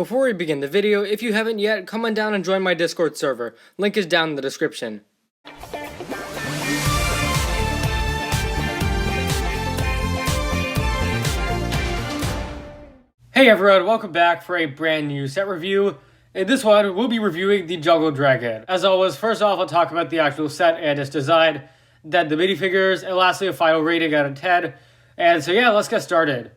Before we begin the video, if you haven't yet, come on down and join my Discord server. Link is down in the description. Hey everyone, welcome back for a brand new set review. In this one, we'll be reviewing the Ninjago Dragon. As always, first off, I'll talk about the actual set and its design, then the mini figures, and lastly a final rating out of 10. And so yeah, let's get started.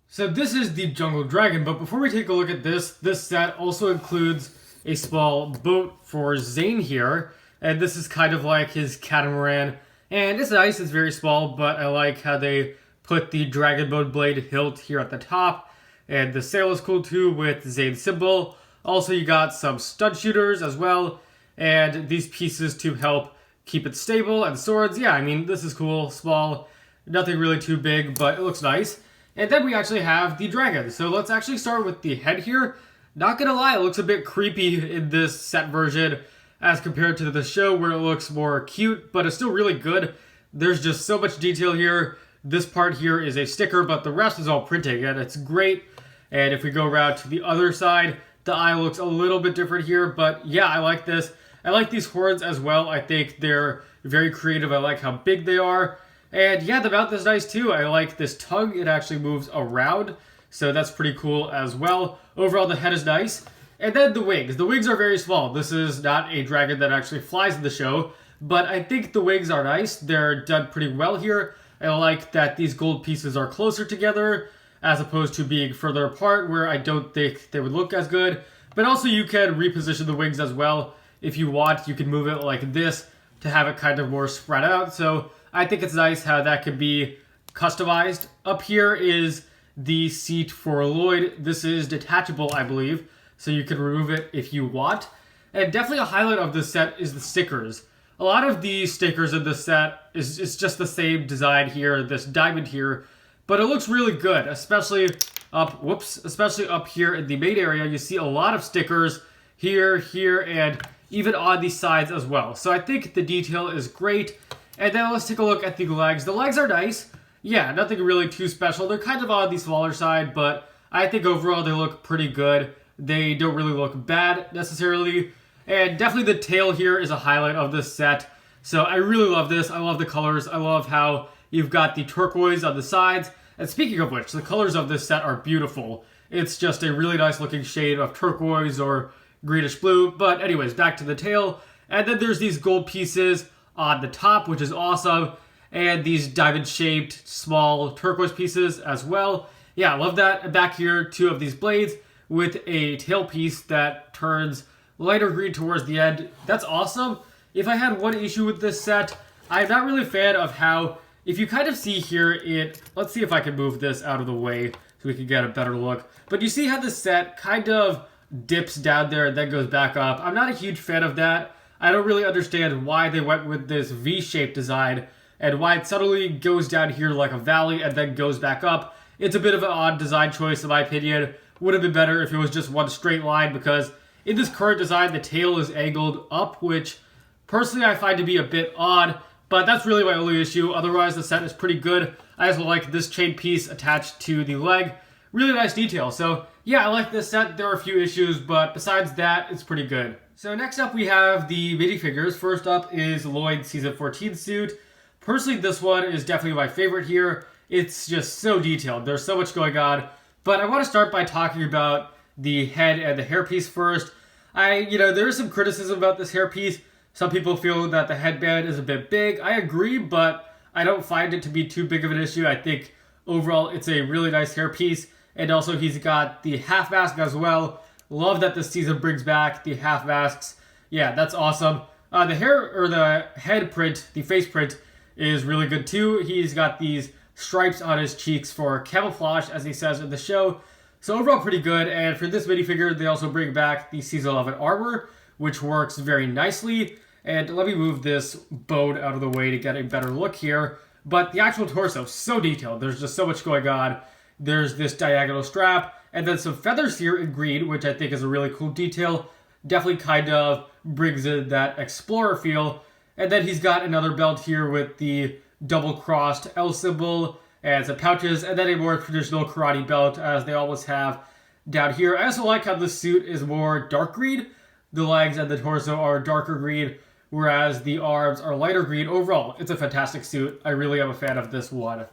So this is the Ninjago Dragon, but before we take a look at this set also includes a small boat for Zane here. And this is kind of like his catamaran. And it's nice, it's very small, but I like how they put the dragon boat blade hilt here at the top. And the sail is cool too with Zane's symbol. Also, you got some stud shooters as well. And these pieces to help keep it stable. And swords, yeah, I mean, this is cool, small. Nothing really too big, but it looks nice. And then we actually have the dragon. So let's actually start with the head here. Not gonna lie, it looks a bit creepy in this set version as compared to the show where it looks more cute, but it's still really good. There's just so much detail here. This part here is a sticker, but the rest is all printing, and it's great. And if we go around to the other side, the eye looks a little bit different here, but yeah, I like this. I like these horns as well. I think they're very creative. I like how big they are. And yeah, the mouth is nice too. I like this tongue. It actually moves around, so that's pretty cool as well. Overall, the head is nice. And then the wings. The wings are very small. This is not a dragon that actually flies in the show, but I think the wings are nice. They're done pretty well here. I like that these gold pieces are closer together as opposed to being further apart where I don't think they would look as good. But also you can reposition the wings as well. If you want, you can move it like this to have it kind of more spread out. So I think it's nice how that could be customized. Up here is the seat for Lloyd. This is detachable, I believe, so you can remove it if you want. And definitely a highlight of this set is the stickers. A lot of the stickers in this set is just the same design here, this diamond here, but it looks really good, especially up here in the main area. You see a lot of stickers here, and even on the sides as well. So I think the detail is great. And then let's take a look at the legs. The legs are nice. Yeah, nothing really too special. They're kind of on the smaller side, but I think overall they look pretty good. They don't really look bad necessarily. And definitely the tail here is a highlight of this set. So I really love this. I love the colors. I love how you've got the turquoise on the sides. And speaking of which, the colors of this set are beautiful. It's just a really nice looking shade of turquoise or greenish blue. But anyways, back to the tail. And then there's these gold pieces on the top, which is awesome. And these diamond-shaped small turquoise pieces as well. Yeah, I love that. And back here, two of these blades with a tail piece that turns lighter green towards the end. That's awesome. If I had one issue with this set, I'm not really a fan of how, if you kind of see here, let's see if I can move this out of the way so we can get a better look. But you see how this set kind of dips down there and then goes back up. I'm not a huge fan of that. I don't really understand why they went with this V-shaped design and why it suddenly goes down here like a valley and then goes back up. It's a bit of an odd design choice in my opinion. Would have been better if it was just one straight line, because in this current design the tail is angled up, which personally I find to be a bit odd, but that's really my only issue. Otherwise the set is pretty good. I also like this chain piece attached to the leg. Really nice detail. So yeah, I like this set. There are a few issues, but besides that, it's pretty good. So next up we have the Midi Figures. First up is Lloyd's Season 14 suit. Personally, this one is definitely my favorite here. It's just so detailed. There's so much going on. But I want to start by talking about the head and the hairpiece first. There is some criticism about this hairpiece. Some people feel that the headband is a bit big. I agree, but I don't find it to be too big of an issue. I think overall it's a really nice hairpiece. And also he's got the half mask as well. Love that this season brings back the half masks. Yeah, that's awesome. The head print, the face print, is really good too. He's got these stripes on his cheeks for camouflage, as he says in the show. So overall pretty good. And for this minifigure, they also bring back the Season 11 armor, which works very nicely. And let me move this bone out of the way to get a better look here. But the actual torso, so detailed. There's just so much going on. There's this diagonal strap, and then some feathers here in green, which I think is a really cool detail. Definitely kind of brings in that explorer feel. And then he's got another belt here with the double-crossed L symbol and some pouches, and then a more traditional karate belt, as they always have. down here. I also like how the suit is more dark green. The legs and the torso are darker green, whereas the arms are lighter green. Overall, it's a fantastic suit. I really am a fan of this one.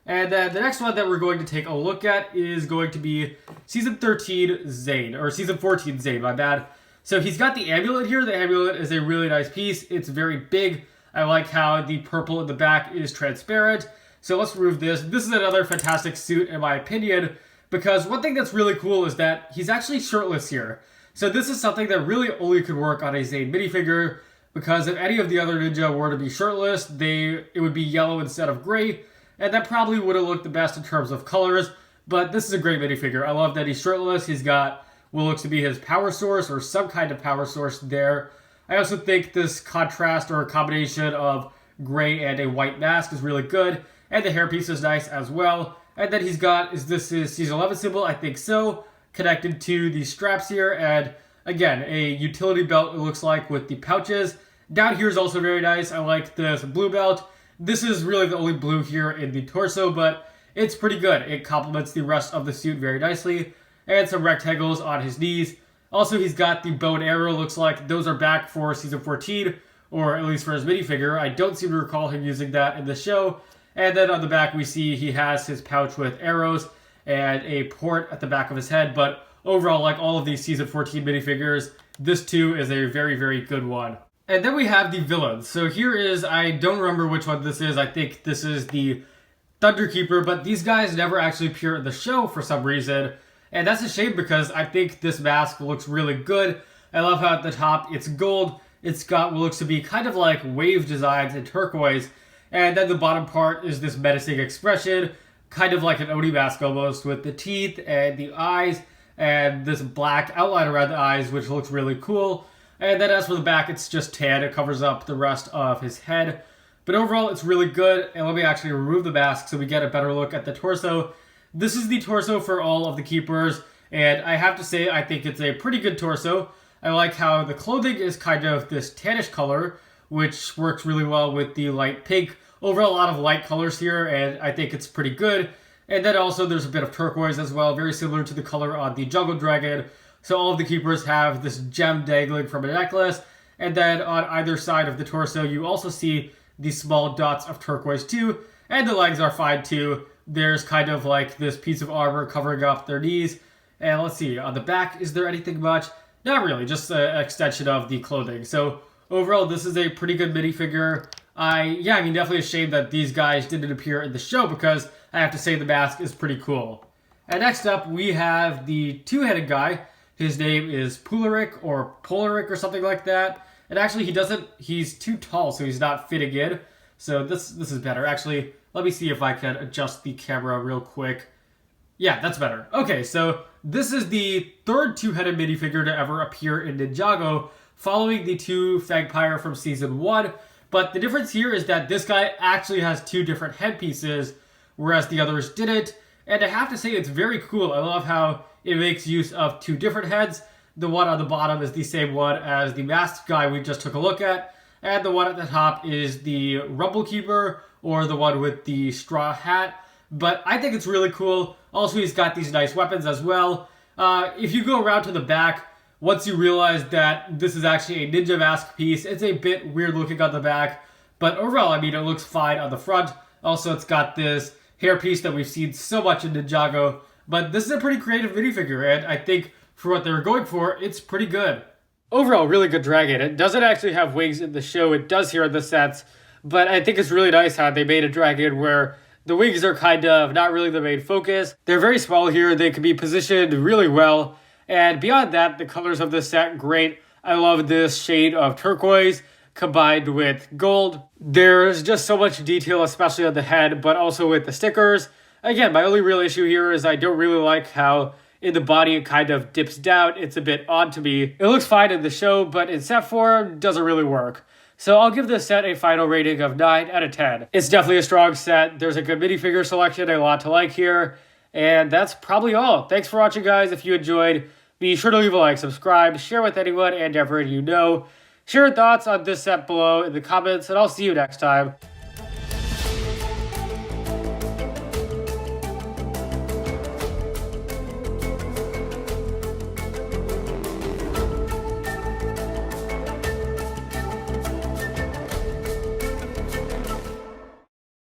And then the next one that we're going to take a look at is going to be Season 13 Zane, or Season 14 Zane, my bad. So he's got the amulet here. The amulet is a really nice piece. It's very big. I like how the purple in the back is transparent. So let's remove this. This is another fantastic suit in my opinion, because one thing that's really cool is that he's actually shirtless here. So this is something that really only could work on a Zane minifigure, because if any of the other ninja were to be shirtless, it would be yellow instead of gray, and that probably would have looked the best in terms of colors, but this is a great minifigure. I love that he's shirtless. He's got what looks to be his power source, or some kind of power source there. I also think this contrast or combination of gray and a white mask is really good, and the hairpiece is nice as well. And then he's got, is this his Season 11 symbol? I think so, connected to the straps here, and again, a utility belt it looks like with the pouches. Down here is also very nice. I like this blue belt. This is really the only blue here in the torso, but it's pretty good. It complements the rest of the suit very nicely. And some rectangles on his knees. Also, he's got the bow and arrow. Looks like those are back for Season 14, or at least for his minifigure. I don't seem to recall him using that in the show. And then on the back, we see he has his pouch with arrows and a port at the back of his head. But overall, like all of these Season 14 minifigures, this too is a very, very good one. And then we have the villains. So here is, I don't remember which one this is. I think this is the Thunderkeeper, but these guys never actually appear in the show for some reason. And that's a shame because I think this mask looks really good. I love how at the top it's gold. It's got what looks to be kind of like wave designs in turquoise. And then the bottom part is this menacing expression, kind of like an Oni mask almost, with the teeth and the eyes and this black outline around the eyes, which looks really cool. And then as for the back, it's just tan. It covers up the rest of his head. But overall, it's really good. And let me actually remove the mask so we get a better look at the torso. This is the torso for all of the keepers. And I have to say, I think it's a pretty good torso. I like how the clothing is kind of this tannish color, which works really well with the light pink. Overall, a lot of light colors here, and I think it's pretty good. And then also there's a bit of turquoise as well, very similar to the color on the Jungle Dragon. So all of the keepers have this gem dangling from a necklace. And then on either side of the torso, you also see these small dots of turquoise too. And the legs are fine too. There's kind of like this piece of armor covering up their knees. And let's see, on the back, is there anything much? Not really, just an extension of the clothing. So overall, this is a pretty good minifigure. Definitely a shame that these guys didn't appear in the show because I have to say the mask is pretty cool. And next up, we have the two-headed guy. His name is Polaric or something like that. And actually, he's too tall, so he's not fitting in. So this is better. Actually, let me see if I can adjust the camera real quick. Yeah, that's better. Okay, so this is the third two-headed minifigure to ever appear in Ninjago, following the two Fangpire from Season 1. But the difference here is that this guy actually has two different headpieces, whereas the others didn't. And I have to say, it's very cool. I love how it makes use of two different heads. The one on the bottom is the same one as the masked guy we just took a look at. And the one at the top is the Rumble Keeper, or the one with the straw hat. But I think it's really cool. Also, he's got these nice weapons as well. If you go around to the back, once you realize that this is actually a ninja mask piece, it's a bit weird looking on the back. But overall, I mean, it looks fine on the front. Also, it's got this hairpiece that we've seen so much in Ninjago. But this is a pretty creative minifigure, and I think for what they were going for, it's pretty good. Overall, really good dragon. It doesn't actually have wings in the show. It does here in the sets. But I think it's really nice how they made a dragon where the wings are kind of not really the main focus. They're very small here. They can be positioned really well. And beyond that, the colors of this set, great. I love this shade of turquoise combined with gold. There's just so much detail, especially on the head, but also with the stickers. Again, my only real issue here is I don't really like how in the body it kind of dips down. It's a bit odd to me. It looks fine in the show, but in set form, doesn't really work. So I'll give this set a final rating of 9 out of 10. It's definitely a strong set. There's a good minifigure selection, a lot to like here. And that's probably all. Thanks for watching, guys. If you enjoyed, be sure to leave a like, subscribe, share with anyone and everyone you know. Share your thoughts on this set below in the comments, and I'll see you next time.